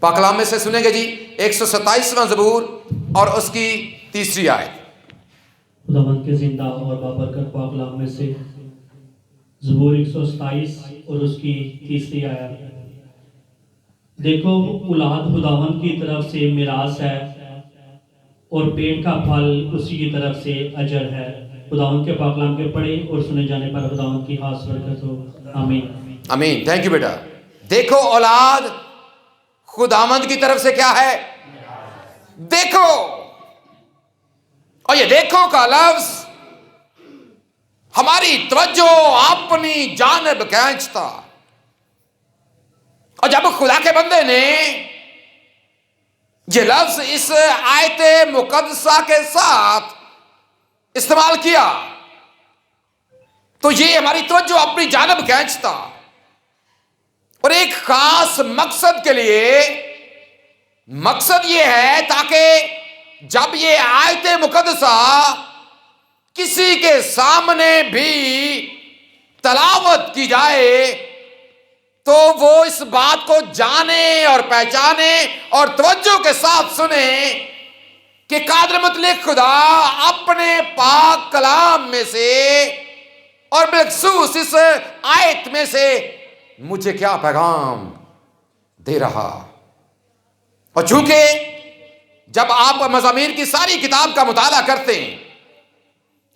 پاک کلام میں سے سنیں گے جی 127واں زبور اور اس کی 3 آیت۔ خداوند کے زندہ اور بابرکت پاک کلام میں سے زبور 127 اور اس کی 3 آیت۔ دیکھو اولاد خداوند کی طرف سے میراث ہے اور پیٹ کا پھل اسی کی طرف سے اجر ہے۔ خداوند کے پاک کلام کے پڑھے اور سنے جانے پر خداوند کی خاص برکت ہو، آمین آمین۔ تھینک یو بیٹا۔ دیکھو اولاد خداوند کی طرف سے کیا ہے؟ دیکھو، اور یہ دیکھو کا لفظ ہماری توجہ اپنی جانب کھینچتا، اور جب خدا کے بندے نے یہ لفظ اس آیت مقدسہ کے ساتھ استعمال کیا تو یہ ہماری توجہ اپنی جانب کھینچتا، اور ایک خاص مقصد کے لیے۔ مقصد یہ ہے تاکہ جب یہ آیت مقدسہ کسی کے سامنے بھی تلاوت کی جائے تو وہ اس بات کو جانے اور پہچانے اور توجہ کے ساتھ سنے کہ قادر مطلق خدا اپنے پاک کلام میں سے اور بالخصوص اس آیت میں سے مجھے کیا پیغام دے رہا۔ اور چونکہ جب آپ مزامیر کی ساری کتاب کا مطالعہ کرتے ہیں،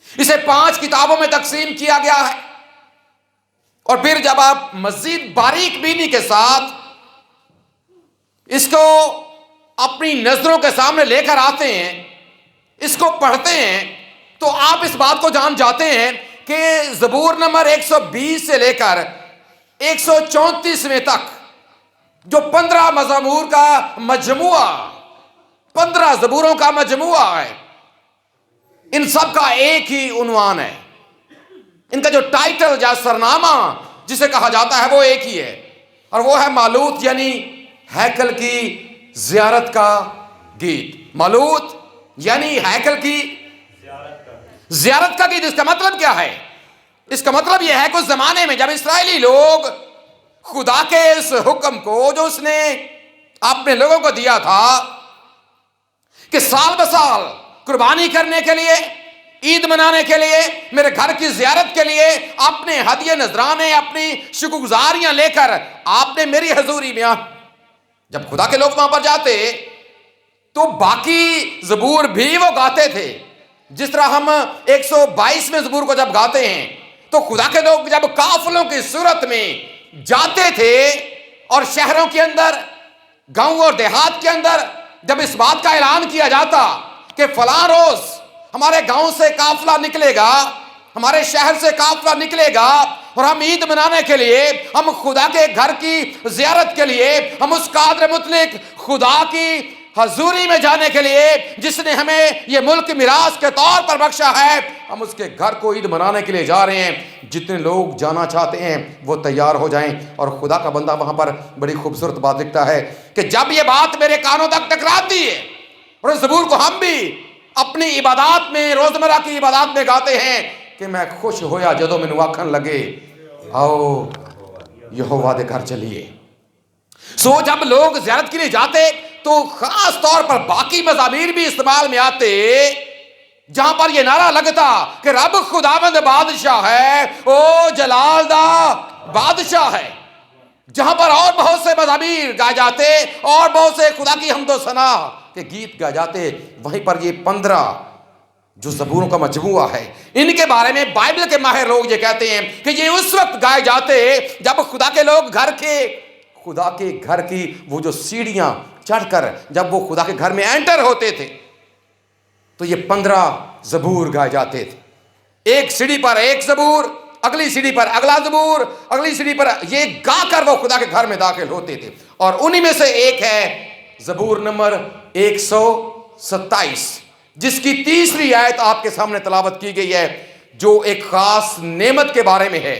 اسے 5 کتابوں میں تقسیم کیا گیا ہے، اور پھر جب آپ مزید باریک بینی کے ساتھ اس کو اپنی نظروں کے سامنے لے کر آتے ہیں، اس کو پڑھتے ہیں، تو آپ اس بات کو جان جاتے ہیں کہ زبور نمبر 120 سے لے کر 134 تک جو 15 مزامور کا مجموعہ، 15 زبوروں کا مجموعہ ہے، ان سب کا ایک ہی عنوان ہے۔ ان کا جو ٹائٹل یا سرنامہ جسے کہا جاتا ہے وہ ایک ہی ہے، اور وہ ہے مالوت، یعنی ہیکل کی زیارت کا گیت۔ مالوت یعنی ہیکل کی زیارت کا گیت۔ اس کا مطلب کیا ہے؟ اس کا مطلب یہ ہے کہ اس زمانے میں جب اسرائیلی لوگ خدا کے اس حکم کو جو اس نے اپنے لوگوں کو دیا تھا کہ سال بسال قربانی کرنے کے لیے، عید منانے کے لیے، میرے گھر کی زیارت کے لیے اپنے ہدیے نذرانے، اپنی شکرگزاریاں لے کر آپ نے میری حضوری میں جب خدا کے لوگ وہاں پر جاتے تو باقی زبور بھی وہ گاتے تھے۔ جس طرح ہم 122 زبور کو جب گاتے ہیں تو خدا کے لوگ جب قافلوں کی صورت میں جاتے تھے اور شہروں کے اندر، گاؤں اور دیہات کے اندر جب اس بات کا اعلان کیا جاتا کہ فلاں روز ہمارے گاؤں سے قافلہ نکلے گا، ہمارے شہر سے قافلہ نکلے گا، اور ہم عید منانے کے لیے، ہم خدا کے گھر کی زیارت کے لیے، ہم اس قادر مطلق خدا کی حضوری میں جانے کے لیے جس نے ہمیں یہ ملک میراث کے طور پر بخشا ہے، ہم اس کے گھر کو عید منانے کے لیے جا رہے ہیں۔ جتنے لوگ جانا چاہتے ہیں وہ تیار ہو جائیں۔ اور خدا کا بندہ وہاں پر بڑی خوبصورت بات لکھتا ہے کہ جب یہ بات میرے کانوں تک ٹکراتی ہے، اور اس زبور کو ہم بھی اپنی عبادات میں، روزمرہ کی عبادات میں گاتے ہیں کہ میں خوش ہویا جدوں مینوں آکھن لگے آؤ یہوہ دے گھر چلیے۔ سو جب لوگ زیارت کے لیے جاتے تو خاص طور پر باقی مزامیر بھی استعمال میں آتے جہاں پر یہ نعرہ لگتا کہ رب خداوند بادشاہ ہے، او جلال دا بادشاہ ہے۔ جہاں پر اور بہت سے مزامیر گائے جاتے اور بہت سے خدا کی حمد و ثنا کے گیت گائے جاتے، وہیں پر یہ 15 جو زبوروں کا مجموعہ ہے، ان کے بارے میں بائبل کے ماہر لوگ یہ کہتے ہیں کہ یہ اس وقت گائے جاتے جب خدا کے لوگ خدا کے گھر کی وہ جو سیڑھیاں چڑھ کر جب وہ خدا کے گھر میں انٹر ہوتے تھے تو یہ 15 زبور گائے جاتے تھے۔ ایک سیڑھی پر ایک زبور، اگلی سیڑھی پر اگلا زبور، اگلی سیڑھی پر یہ گا کر وہ خدا کے گھر میں داخل ہوتے تھے۔ اور انہی میں سے ایک ہے زبور نمبر 127 جس کی 3 آیت آپ کے سامنے تلاوت کی گئی ہے، جو ایک خاص نعمت کے بارے میں ہے۔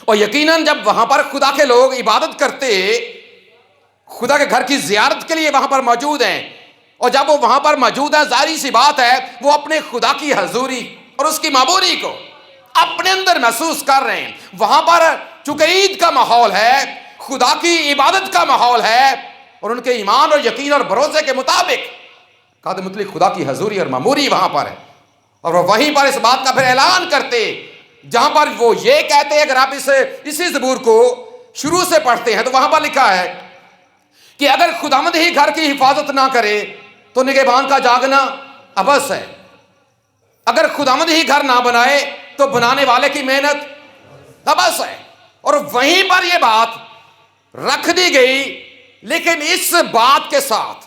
اور یقیناً جب وہاں پر خدا کے لوگ عبادت کرتے، خدا کے گھر کی زیارت کے لیے وہاں پر موجود ہیں، اور جب وہ وہاں پر موجود ہیں، ظاہری سی بات ہے وہ اپنے خدا کی حضوری اور اس کی معموری کو اپنے اندر محسوس کر رہے ہیں۔ وہاں پر چونکہ عید کا ماحول ہے، خدا کی عبادت کا ماحول ہے، اور ان کے ایمان اور یقین اور بھروسے کے مطابق قادر مطلق خدا کی حضوری اور معموری وہاں پر ہے، اور وہ وہیں پر اس بات کا پھر اعلان کرتے جہاں پر وہ یہ کہتے ہیں، اگر آپ اسی زبور کو شروع سے پڑھتے ہیں تو وہاں پر لکھا ہے کہ اگر خداوند ہی گھر کی حفاظت نہ کرے تو نگہبان کا جاگنا عبث ہے، اگر خداوند ہی گھر نہ بنائے تو بنانے والے کی محنت عبث ہے۔ اور وہیں پر یہ بات رکھ دی گئی، لیکن اس بات کے ساتھ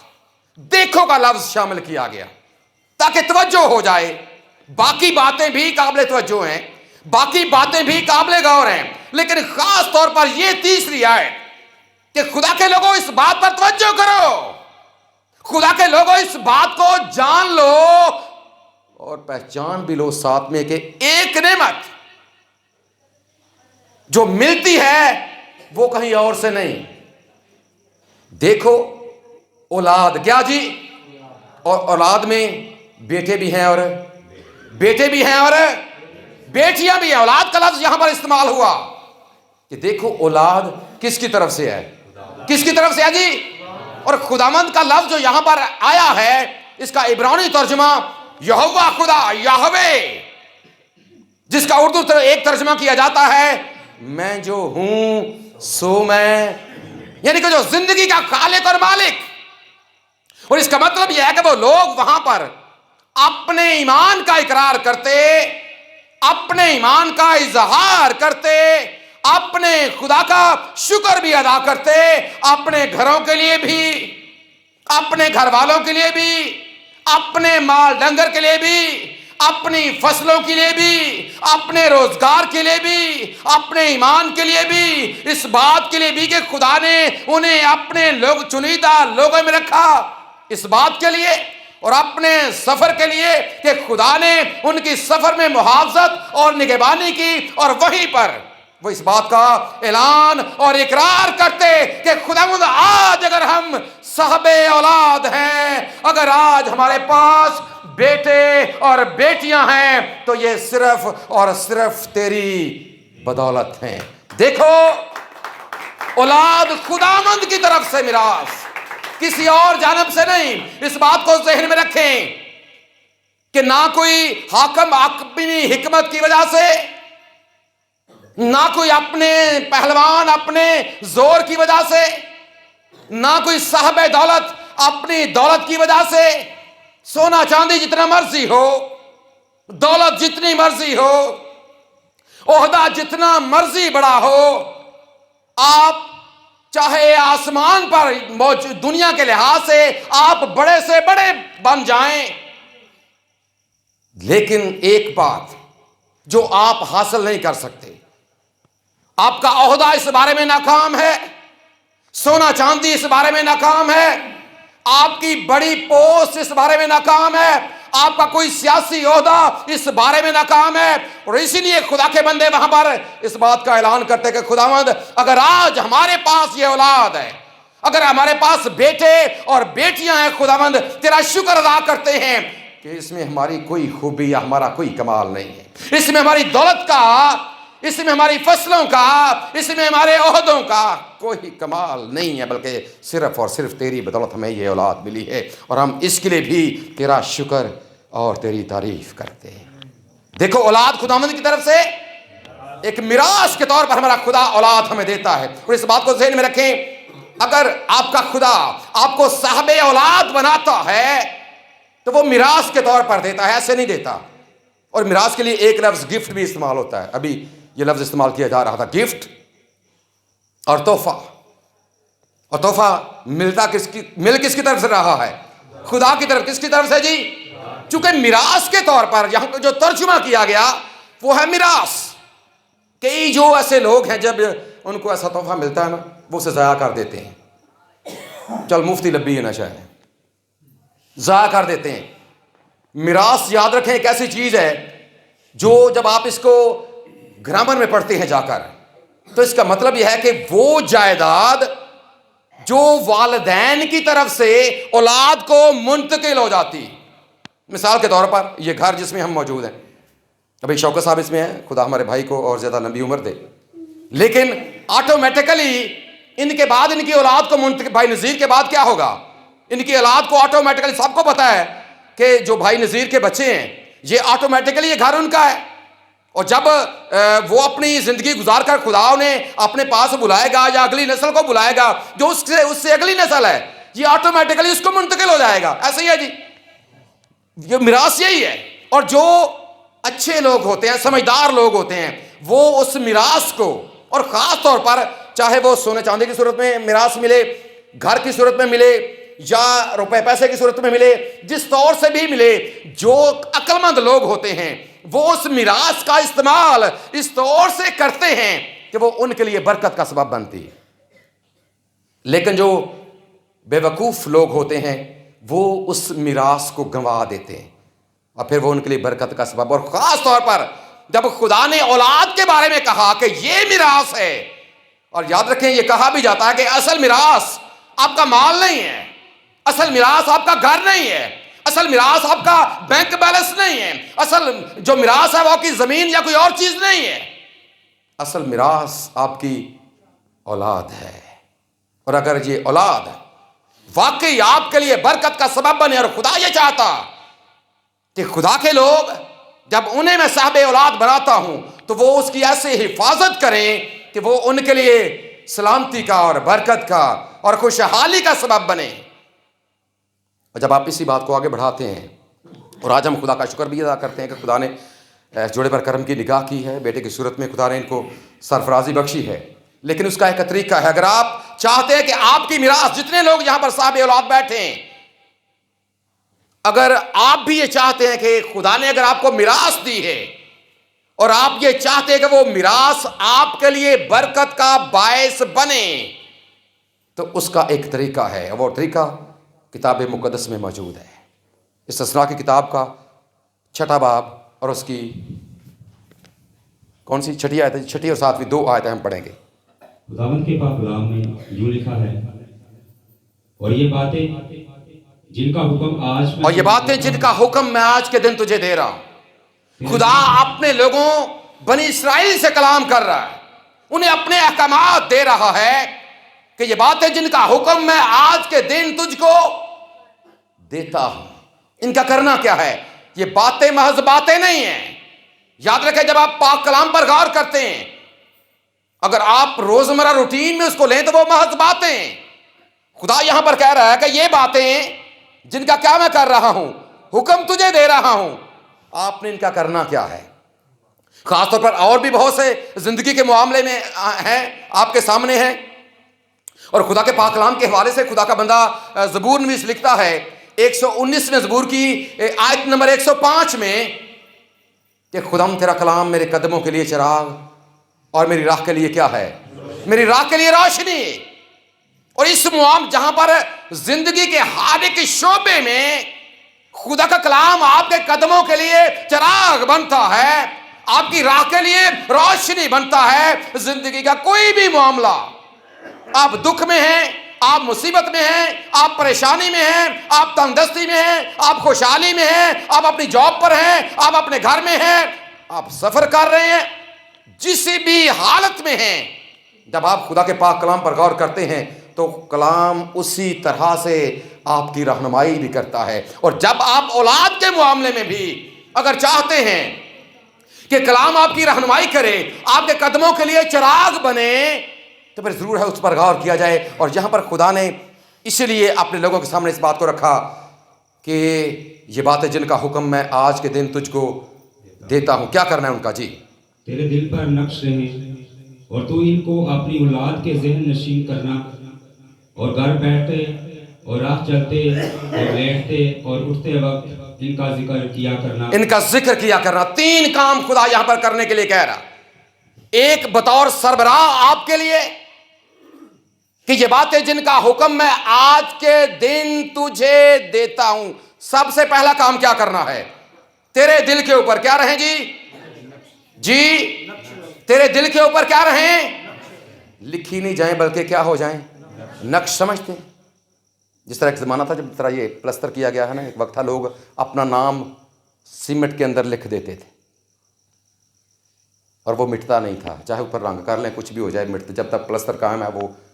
دیکھو کا لفظ شامل کیا گیا تاکہ توجہ ہو جائے۔ باقی باتیں بھی قابل توجہ ہیں، باقی باتیں بھی قابل غور ہیں، لیکن خاص طور پر یہ تیسری آیت کہ خدا کے لوگوں اس بات پر توجہ کرو، خدا کے لوگوں اس بات کو جان لو اور پہچان بھی لو ساتھ میں کہ ایک نعمت جو ملتی ہے وہ کہیں اور سے نہیں۔ دیکھو اولاد، کیا جی؟ اور اولاد میں بیٹے بھی ہیں اور بیٹیاں بھی ہیں۔ اولاد کا لفظ یہاں پر استعمال ہوا کہ دیکھو اولاد کس کی طرف سے ہے؟ کس کی طرف سے ہے جی؟ اور خداوند کا لفظ جو یہاں پر آیا ہے، اس کا عبرانی ترجمہ یہوہ خدا، یہوے، جس کا اردو ایک ترجمہ کیا جاتا ہے میں جو ہوں سو میں، یعنی کہ جو زندگی کا خالق اور مالک۔ اور اس کا مطلب یہ ہے کہ وہ لوگ وہاں پر اپنے ایمان کا اقرار کرتے، اپنے ایمان کا اظہار کرتے، اپنے خدا کا شکر بھی ادا کرتے، اپنے گھروں کے لیے بھی، اپنے گھر والوں کے لیے بھی، اپنے مال ڈنگر کے لیے بھی، اپنی فصلوں کے لیے بھی، اپنے روزگار کے لیے بھی، اپنے ایمان کے لیے بھی، اس بات کے لیے بھی کہ خدا نے انہیں اپنے چنیدہ لوگوں میں رکھا، اس بات کے لیے، اور اپنے سفر کے لیے کہ خدا نے ان کی سفر میں محافظت اور نگہبانی کی، اور وہیں پر وہ اس بات کا اعلان اور اقرار کرتے کہ خداوند آج اگر ہم صاحب اولاد ہیں، اگر آج ہمارے پاس بیٹے اور بیٹیاں ہیں تو یہ صرف اور صرف تیری بدولت ہیں۔ دیکھو اولاد خداوند کی طرف سے میراث، کسی اور جانب سے نہیں۔ اس بات کو ذہن میں رکھیں کہ نہ کوئی حاکم اپنی حکمت کی وجہ سے، نہ کوئی اپنے پہلوان اپنے زور کی وجہ سے، نہ کوئی صاحب دولت اپنی دولت کی وجہ سے، سونا چاندی جتنا مرضی ہو، دولت جتنی مرضی ہو، عہدہ جتنا مرضی بڑا ہو، آپ چاہے آسمان پر موجود دنیا کے لحاظ سے آپ بڑے سے بڑے بن جائیں، لیکن ایک بات جو آپ حاصل نہیں کر سکتے، آپ کا عہدہ اس بارے میں ناکام ہے، سونا چاندی اس بارے میں ناکام ہے، آپ کی بڑی پوسٹ اس بارے میں ناکام ہے، آپ کا کوئی سیاسی عہدہ اس بارے میں ناکام ہے۔ اور اسی لیے خدا کے بندے وہاں پر اس بات کا اعلان کرتے کہ خداوند اگر آج ہمارے پاس یہ اولاد ہے، اگر ہمارے پاس بیٹے اور بیٹیاں ہیں، خداوند تیرا شکر ادا کرتے ہیں کہ اس میں ہماری کوئی خوبی یا ہمارا کوئی کمال نہیں ہے، اس میں ہماری دولت کا، اس میں ہماری فصلوں کا، اس میں ہمارے عہدوں کا کوئی کمال نہیں ہے، بلکہ صرف اور صرف تیری بدولت ہمیں یہ اولاد ملی ہے، اور ہم اس کے لیے بھی تیرا شکر اور تیری تعریف کرتے ہیں۔ دیکھو اولاد خداوند کی طرف سے ایک میراث کے طور پر ہمارا خدا اولاد ہمیں دیتا ہے، اور اس بات کو ذہن میں رکھیں، اگر آپ کا خدا آپ کو صاحب اولاد بناتا ہے تو وہ میراث کے طور پر دیتا ہے، ایسے نہیں دیتا۔ اور میراث کے لیے ایک لفظ گفٹ بھی استعمال ہوتا ہے، ابھی یہ لفظ استعمال کیا جا رہا تھا، گفٹ اور تحفہ۔ اور تحفہ مل کس کی طرف سے رہا ہے؟ خدا کی طرف۔ کس کی طرف سے جی؟ چونکہ میراث کے طور پر یہاں پہ جو ترجمہ کیا گیا وہ ہے میراث۔ کئی جو ایسے لوگ ہیں جب ان کو ایسا تحفہ ملتا ہے نا، وہ اسے ضائع کر دیتے ہیں، چل مفتی لبی ہے نشہ ہے، ضائع کر دیتے ہیں۔ میراث یاد رکھیں ایک ایسی چیز ہے جو جب آپ اس کو گرامر میں پڑھتے ہیں جا کر تو اس کا مطلب یہ ہے کہ وہ جائیداد جو والدین کی طرف سے اولاد کو منتقل ہو جاتی۔ مثال کے طور پر یہ گھر جس میں ہم موجود ہیں، ابھی شوکت صاحب اس میں ہیں، خدا ہمارے بھائی کو اور زیادہ لمبی عمر دے، لیکن آٹومیٹیکلی ان کے بعد ان کی اولاد کو منتقل، بھائی نذیر کے بعد کیا ہوگا؟ ان کی اولاد کو آٹومیٹکلی، سب کو پتا ہے کہ جو بھائی نذیر کے بچے ہیں یہ آٹومیٹکلی یہ گھر ان کا ہے، اور جب وہ اپنی زندگی گزار کر خدا انہیں اپنے پاس بلائے گا یا اگلی نسل کو بلائے گا جو اس سے اگلی نسل ہے، یہ آٹومیٹکلی اس کو منتقل ہو جائے گا. ایسا ہی ہے جی، یہ میراث یہی ہے. اور جو اچھے لوگ ہوتے ہیں، سمجھدار لوگ ہوتے ہیں، وہ اس میراث کو، اور خاص طور پر چاہے وہ سونے چاندی کی صورت میں میراث ملے، گھر کی صورت میں ملے، یا روپے پیسے کی صورت میں ملے، جس طور سے بھی ملے، جو عقل مند لوگ ہوتے ہیں وہ اس میراث کا استعمال اس طور سے کرتے ہیں کہ وہ ان کے لیے برکت کا سبب بنتی ہے. لیکن جو بے وقوف لوگ ہوتے ہیں وہ اس میراث کو گنوا دیتے ہیں، اور پھر وہ ان کے لیے برکت کا سبب. اور خاص طور پر جب خدا نے اولاد کے بارے میں کہا کہ یہ میراث ہے، اور یاد رکھیں یہ کہا بھی جاتا ہے کہ اصل میراث آپ کا مال نہیں ہے، اصل میراث آپ کا گھر نہیں ہے، اصل میراث آپ کا بینک بیلنس نہیں ہے، اصل جو میراث ہے وہ آپ کی زمین یا کوئی اور چیز نہیں ہے، اصل میراث آپ کی اولاد ہے. اور اگر یہ اولاد واقعی آپ کے لیے برکت کا سبب بنے، اور خدا یہ چاہتا کہ خدا کے لوگ جب انہیں میں صاحب اولاد بناتا ہوں تو وہ اس کی ایسے حفاظت کریں کہ وہ ان کے لیے سلامتی کا اور برکت کا اور خوشحالی کا سبب بنے. اور جب آپ اسی بات کو آگے بڑھاتے ہیں، اور آج ہم خدا کا شکر بھی ادا کرتے ہیں کہ خدا نے جوڑے پر کرم کی نگاہ کی ہے، بیٹے کی صورت میں خدا نے ان کو سرفرازی بخشی ہے. لیکن اس کا ایک طریقہ ہے، اگر آپ چاہتے ہیں کہ آپ کی میراث، جتنے لوگ یہاں پر صاحب اولاد بیٹھے ہیں، اگر آپ بھی یہ چاہتے ہیں کہ خدا نے اگر آپ کو میراث دی ہے اور آپ یہ چاہتے ہیں کہ وہ میراث آپ کے لیے برکت کا باعث بنے، تو اس کا ایک طریقہ ہے، اور وہ طریقہ کتاب مقدس میں موجود ہے. استثناء کی کتاب کا 6 باب اور اس کی کون سی 6 آیت ہے؟ 6 اور 7 2 آیتیں ہم پڑھیں گے. خداوند کے پاک کلام میں یوں لکھا ہے، اور یہ باتیں جن کا حکم میں آج کے دن تجھے دے رہا ہوں. خدا اپنے لوگوں بنی اسرائیل سے کلام کر رہا ہے، انہیں اپنے احکامات دے رہا ہے کہ یہ باتیں جن کا حکم میں آج کے دن تجھ کو دیتا ہوں. ان کا کرنا کیا ہے؟ یہ باتیں محض باتیں نہیں ہیں. یاد رکھیں جب آپ پاک کلام پر غور کرتے ہیں، اگر آپ روزمرہ روٹین میں اس کو لیں تو وہ محض باتیں ہیں. خدا یہاں پر کہہ رہا ہے کہ یہ باتیں جن کا کیا میں کر رہا ہوں، حکم تجھے دے رہا ہوں، آپ نے ان کا کرنا کیا ہے. خاص طور پر اور بھی بہت سے زندگی کے معاملے میں ہیں، آپ کے سامنے ہیں. اور خدا کے پاک کلام کے حوالے سے خدا کا بندہ زبور نویس لکھتا ہے 119 زبور کی آیت نمبر 105 میں کہ خداوند تیرا کلام میرے قدموں کے لیے چراغ اور میری راہ کے لیے کیا ہے؟ میری راہ کے لیے روشنی. اور اس جہاں پر زندگی کے ہر ایک شعبے میں خدا کا کلام آپ کے قدموں کے لیے چراغ بنتا ہے، آپ کی راہ کے لیے روشنی بنتا ہے. زندگی کا کوئی بھی معاملہ، آپ دکھ میں ہیں، آپ مصیبت میں ہیں، آپ پریشانی میں ہیں، آپ تندرستی میں ہیں، آپ خوشحالی میں ہیں، آپ اپنی جاب پر ہیں، آپ اپنے گھر میں ہیں، آپ سفر کر رہے ہیں، جس بھی حالت میں ہیں، جب آپ خدا کے پاک کلام پر غور کرتے ہیں تو کلام اسی طرح سے آپ کی رہنمائی بھی کرتا ہے. اور جب آپ اولاد کے معاملے میں بھی اگر چاہتے ہیں کہ کلام آپ کی رہنمائی کرے، آپ کے قدموں کے لیے چراغ بنے، تو پھر ضرور ہے اس پر غور کیا جائے. اور یہاں پر خدا نے اسی لیے اپنے لوگوں کے سامنے اس بات کو رکھا کہ یہ باتیں جن کا حکم میں آج کے دن تجھ کو دیتا ہوں. کیا کرنا ہے ان کا؟ جی، تیرے دل پر نقش رہیں اور تو ان کو اپنی اولاد کے ذہن نشین کرنا، اور گھر بیٹھتے اور راہ چلتے اور لیٹتے اور اٹھتے وقت ان کا ذکر کیا کرنا. ان کا ذکر کیا کرنا. 3 کام خدا یہاں پر کرنے کے لیے کہہ رہا. ایک بطور سربراہ آپ کے لیے کہ یہ باتیں جن کا حکم میں آج کے دن تجھے دیتا ہوں. سب سے پہلا کام کیا کرنا ہے؟ تیرے دل کے اوپر کیا رہیں جی تیرے دل کے اوپر کیا رہیں؟ لکھی نہیں جائیں بلکہ کیا ہو جائیں؟ نقش. سمجھتے ہیں جس طرح ایک زمانہ تھا جب طرح یہ پلستر کیا گیا ہے نا، ایک وقت تھا لوگ اپنا نام سیمنٹ کے اندر لکھ دیتے تھے اور وہ مٹتا نہیں تھا، چاہے اوپر رنگ کر لیں کچھ بھی ہو جائے مٹتا. جب تک پلستر قائم ہے وہ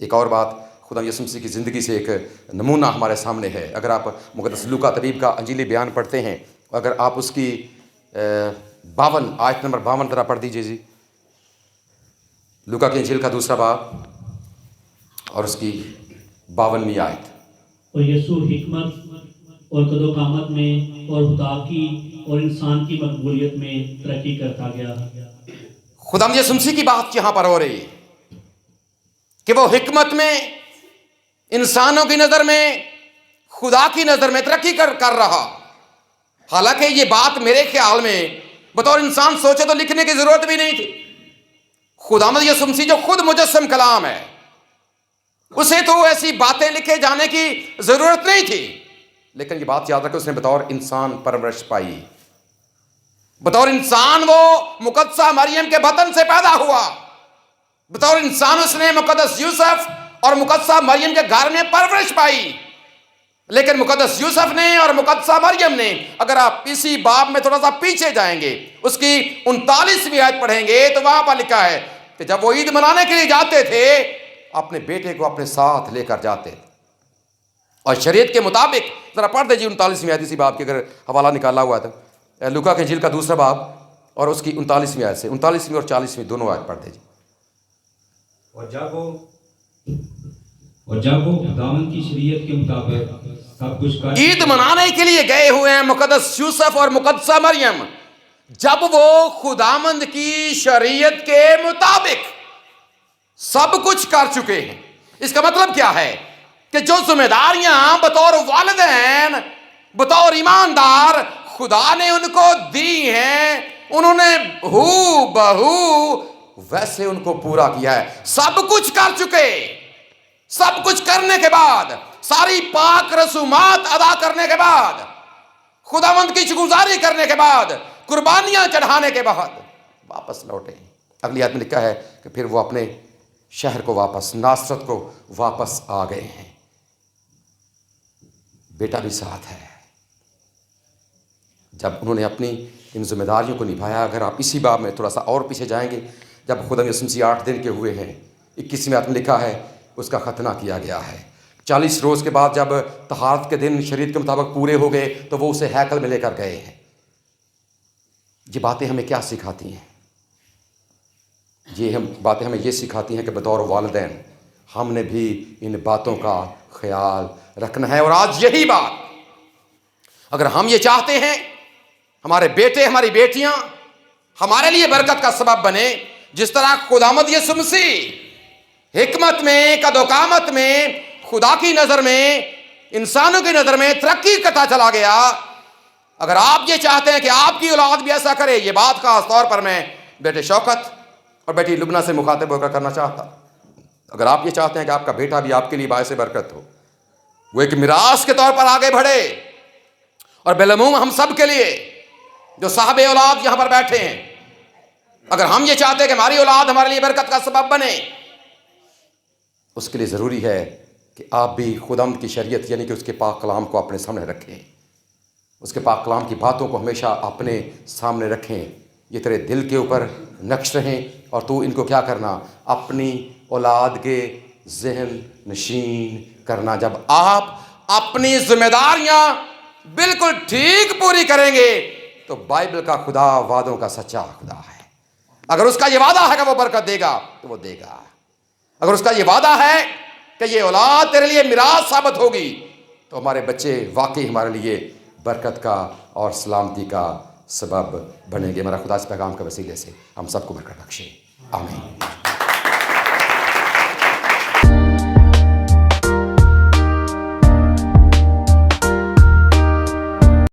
ایک اور بات خدا یسوع مسیح کی زندگی سے ایک نمونہ ہمارے سامنے ہے. اگر آپ مقدس لوکا طبیب کا انجیلی بیان پڑھتے ہیں، اگر آپ اس کی 52 آیت نمبر 52 ذرا پڑھ دیجیے جی. لوکا کی انجیل کا 2 باب اور اس کی 52ویں آیت. اور یسوع حکمت اور قد و قامت میں اور خدا کی اور انسان کی مقبولیت میں ترقی کرتا گیا. خدا یسوع مسیح کی بات یہاں پر ہو رہی ہے کہ وہ حکمت میں، انسانوں کی نظر میں، خدا کی نظر میں ترقی کر رہا. حالانکہ یہ بات میرے خیال میں بطور انسان سوچے تو لکھنے کی ضرورت بھی نہیں تھی. خداوند یسوع مسیح جو خود مجسم کلام ہے، اسے تو ایسی باتیں لکھے جانے کی ضرورت نہیں تھی. لیکن یہ بات یاد رکھیں، اس نے بطور انسان پرورش پائی. بطور انسان وہ مقدسہ مریم کے بطن سے پیدا ہوا. بطور انسان اس نے مقدس یوسف اور مقدسہ مریم کے گھر میں پرورش پائی. لیکن مقدس یوسف نے اور مقدسہ مریم نے، اگر آپ اسی باب میں تھوڑا سا پیچھے جائیں گے، اس کی 39ویں آیت پڑھیں گے تو وہاں پر لکھا ہے کہ جب وہ عید منانے کے لیے جاتے تھے اپنے بیٹے کو اپنے ساتھ لے کر جاتے. اور شریعت کے مطابق ذرا پڑھ دیجیے 39ویں آیت اسی باب کی، اگر حوالہ نکالا ہوا تھا. لوکا کے انجیل کا 2 باب اور اس کی 39ویں آیت سے 39ویں اور 40ویں دونوں آیت پڑھ دیجیے. اور جب وہ خداوند کی شریعت کے مطابق سب کچھ کر عید منانے کے لیے گئے ہوئے ہیں مقدس یوسف اور مقدسہ مریم، جب وہ خداوند کی شریعت کے مطابق سب کچھ کر چکے ہیں. اس کا مطلب کیا ہے کہ جو ذمہ داریاں بطور والدین، بطور ایماندار خدا نے ان کو دی ہیں، انہوں نے ہو بہو ویسے ان کو پورا کیا ہے. سب کچھ کر چکے. سب کچھ کرنے کے بعد، ساری پاک رسومات ادا کرنے کے بعد، خداوند کی شکرگزاری کرنے کے بعد، قربانیاں چڑھانے کے بعد واپس لوٹے. اگلی آیت میں لکھا ہے کہ پھر وہ اپنے شہر کو واپس، ناصرت کو واپس آ گئے ہیں. بیٹا بھی ساتھ ہے. جب انہوں نے اپنی ان ذمہ داریوں کو نبھایا، اگر آپ اسی باب میں تھوڑا سا اور پیچھے جائیں گے، جب خدا یسوع مسیح 8 دن کے ہوئے ہیں، 21ویں آیت میں لکھا ہے اس کا ختنہ کیا گیا ہے. 40 روز کے بعد جب طہارت کے دن شریعت کے مطابق پورے ہو گئے تو وہ اسے ہیکل میں لے کر گئے ہیں. یہ باتیں ہمیں کیا سکھاتی ہیں؟ باتیں ہمیں یہ سکھاتی ہیں کہ بطور والدین ہم نے بھی ان باتوں کا خیال رکھنا ہے. اور آج یہی بات، اگر ہم یہ چاہتے ہیں ہمارے بیٹے، ہماری بیٹیاں ہمارے لیے برکت کا سبب بنے، جس طرح خداوند یسوع مسیح حکمت میں، قد و قامت میں، خدا کی نظر میں، انسانوں کی نظر میں ترقی کرتا چلا گیا، اگر آپ یہ چاہتے ہیں کہ آپ کی اولاد بھی ایسا کرے، یہ بات خاص طور پر میں بیٹے شوکت اور بیٹی لبنہ سے مخاطب ہو کر کرنا چاہتا. اگر آپ یہ چاہتے ہیں کہ آپ کا بیٹا بھی آپ کے لیے باعث برکت ہو، وہ ایک میراث کے طور پر آگے بڑھے، اور بالعموم ہم سب کے لیے جو صاحب اولاد یہاں پر بیٹھے ہیں، اگر ہم یہ چاہتے ہیں کہ ہماری اولاد ہمارے لیے برکت کا سبب بنے، اس کے لیے ضروری ہے کہ آپ بھی خداوند کی شریعت یعنی کہ اس کے پاک کلام کو اپنے سامنے رکھیں. اس کے پاک کلام کی باتوں کو ہمیشہ اپنے سامنے رکھیں. یہ تیرے دل کے اوپر نقش رہیں، اور تو ان کو کیا کرنا؟ اپنی اولاد کے ذہن نشین کرنا. جب آپ اپنی ذمہ داریاں بالکل ٹھیک پوری کریں گے تو بائبل کا خدا وعدوں کا سچا خدا ہے. اگر اس کا یہ وعدہ ہے کہ وہ برکت دے گا تو وہ دے گا. اگر اس کا یہ وعدہ ہے کہ یہ اولاد تیرے لیے میراث ثابت ہوگی تو ہمارے بچے واقعی ہمارے لیے برکت کا اور سلامتی کا سبب بنیں گے. ہمارا خدا اس پیغام کے وسیلے سے ہم سب کو برکت بخشے. آمین.